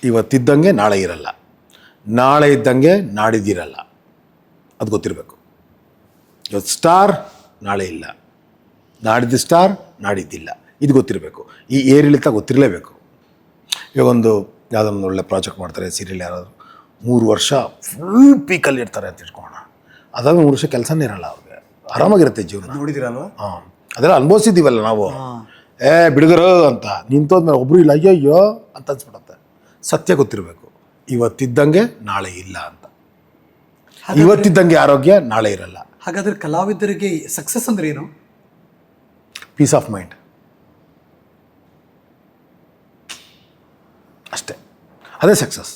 ಇವತ್ತಿದ್ದಂಗೆ ನಾಳೆ ಇರಲ್ಲ, ನಾಳೆ ಇದ್ದಂಗೆ ನಾಡಿದ್ದಿರಲ್ಲ. ಅದು ಗೊತ್ತಿರಬೇಕು. ಇವತ್ತು ಸ್ಟಾರ್, ನಾಳೆ ಇಲ್ಲ. ನಾಡಿದ್ದು ಸ್ಟಾರ್, ನಾಡಿದ್ದಿಲ್ಲ. ಇದು ಗೊತ್ತಿರಬೇಕು. ಈ ಏರಿಳಿತ ಗೊತ್ತಿರಲೇಬೇಕು. ಇವಾಗ ಒಂದು ಯಾವುದೊಂದು ಒಳ್ಳೆ ಪ್ರಾಜೆಕ್ಟ್ ಮಾಡ್ತಾರೆ, ಸೀರಿಯಲ್ ಯಾರಾದರೂ 3 ವರ್ಷ ಫುಲ್ ಪೀಕಲ್ಲಿ ಇರ್ತಾರೆ ಅಂತ ಇಟ್ಕೊಳ್ಳೋಣ. ಅದಾದ 3 ವರ್ಷ ಕೆಲಸನೇ ಇರಲ್ಲ ಅವ್ರಿಗೆ, ಆರಾಮಾಗಿರುತ್ತೆ ಜೀವನ. ನೋಡಿದಿರಲ್ವ? ಹಾಂ, ಅದೆಲ್ಲ ಅನುಭವಿಸಿದ್ದೀವಲ್ಲ ನಾವು. ಬಿಡುಗರು ಅಂತ ನಿಂತೋದ್ಮೇಲೆ ಒಬ್ಬರು ಇಲ್ಲ, ಅಯ್ಯೋ ಅಂತ ಅನ್ಸ್ಬಿಡತ್ತೆ. ಸತ್ಯ ಗೊತ್ತಿರಬೇಕು. ಇವತ್ತಿದ್ದಂಗೆ ನಾಳೆ ಇಲ್ಲ ಅಂತ. ಇವತ್ತಿದ್ದಂಗೆ ಆರೋಗ್ಯ, ನಾಳೆ ಇರಲ್ಲ. ಹಾಗಾದ್ರೆ ಕಲಾವಿದರಿಗೆ ಸಕ್ಸಸ್ ಅಂದ್ರೆ ಏನು? ಪೀಸ್ ಆಫ್ ಮೈಂಡ್ ಅಷ್ಟೇ. ಅದೇ ಸಕ್ಸಸ್.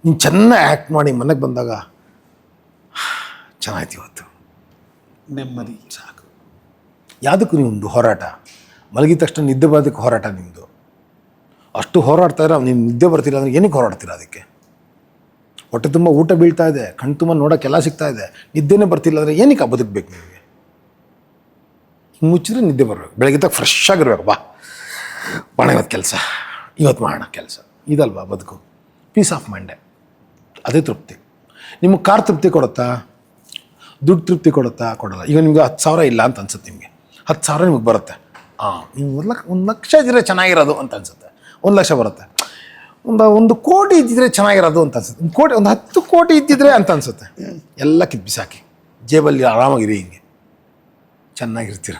ನೀನು ಚೆನ್ನಾಗಿ ಆ್ಯಕ್ಟ್ ಮಾಡಿ ಮನೆಗೆ ಬಂದಾಗ ಚೆನ್ನಾಯ್ತು ಇವತ್ತು, ನೆಮ್ಮದಿ ಸಾಕು. ಯಾವುದಕ್ಕೂ ನಿಮ್ಮದು ಹೋರಾಟ, ಮಲಗಿದ ತಕ್ಷಣ ನಿದ್ದೆ ಬರೋದಕ್ಕೆ ಹೋರಾಟ ನಿಮ್ಮದು. ಅಷ್ಟು ಹೋರಾಡ್ತಾ ಇರೋ ನೀನು ನಿದ್ದೆ ಬರ್ತಿಲ್ಲ ಅಂದರೆ ಏನಕ್ಕೆ ಹೋರಾಡ್ತೀರ? ಅದಕ್ಕೆ ಹೊಟ್ಟೆ ತುಂಬ ಊಟ ಬೀಳ್ತಾ ಇದೆ, ಕಣ್ಣು ತುಂಬ ನೋಡೋಕ್ಕೆಲ್ಲ ಸಿಗ್ತಾ ಇದೆ, ನಿದ್ದೆನೇ ಬರ್ತಿಲ್ಲ ಅಂದರೆ ಏನಕ್ಕೆ ಬದುಕಬೇಕು ನಿಮಗೆ? ಮುಚ್ಚಿದ್ರೆ ನಿದ್ದೆ ಬರಬೇಕು, ಬೆಳಗ್ಗೆ ತಕ್ಕ ಫ್ರೆಶ್ ಆಗಿರ್ಬೇಕು. ಬಾಣ ಇವತ್ತು ಕೆಲಸ, ಇವತ್ತು ಮಾಡೋಣ ಕೆಲಸ, ಇದಲ್ವಾ ಬದುಕು? ಪೀಸ್ ಆಫ್ ಮೈಂಡೇ, ಅದೇ ತೃಪ್ತಿ. ನಿಮಗೆ ಕಾರ್ ತೃಪ್ತಿ ಕೊಡುತ್ತಾ? ದುಡ್ಡು ತೃಪ್ತಿ ಕೊಡುತ್ತಾ? ಕೊಡಲ್ಲ. ಈಗ ನಿಮ್ಗೆ 10,000 ಇಲ್ಲ ಅಂತ ಅನ್ಸುತ್ತೆ, ನಿಮಗೆ 10,000 ನಿಮಗೆ ಬರುತ್ತೆ. ನೀವು 1 ಲಕ್ಷ ಇದ್ದರೆ ಚೆನ್ನಾಗಿರೋದು ಅಂತ ಅನ್ಸುತ್ತೆ. 1 ಲಕ್ಷ ಬರುತ್ತೆ. ಒಂದು ಕೋಟಿ ಇದ್ದಿದ್ರೆ ಚೆನ್ನಾಗಿರೋದು ಅಂತ ಅನ್ಸುತ್ತೆ. ಒಂದು 10 ಕೋಟಿ ಇದ್ದಿದ್ರೆ ಅಂತ ಅನ್ಸುತ್ತೆ. ಎಲ್ಲ ಕಿತ್ತು ಬಿಸಾಕಿ ಜೇಬಲ್ಲಿ ಆರಾಮಾಗಿರಿ, ಹಿಂಗೆ ಚೆನ್ನಾಗಿರ್ತೀರ.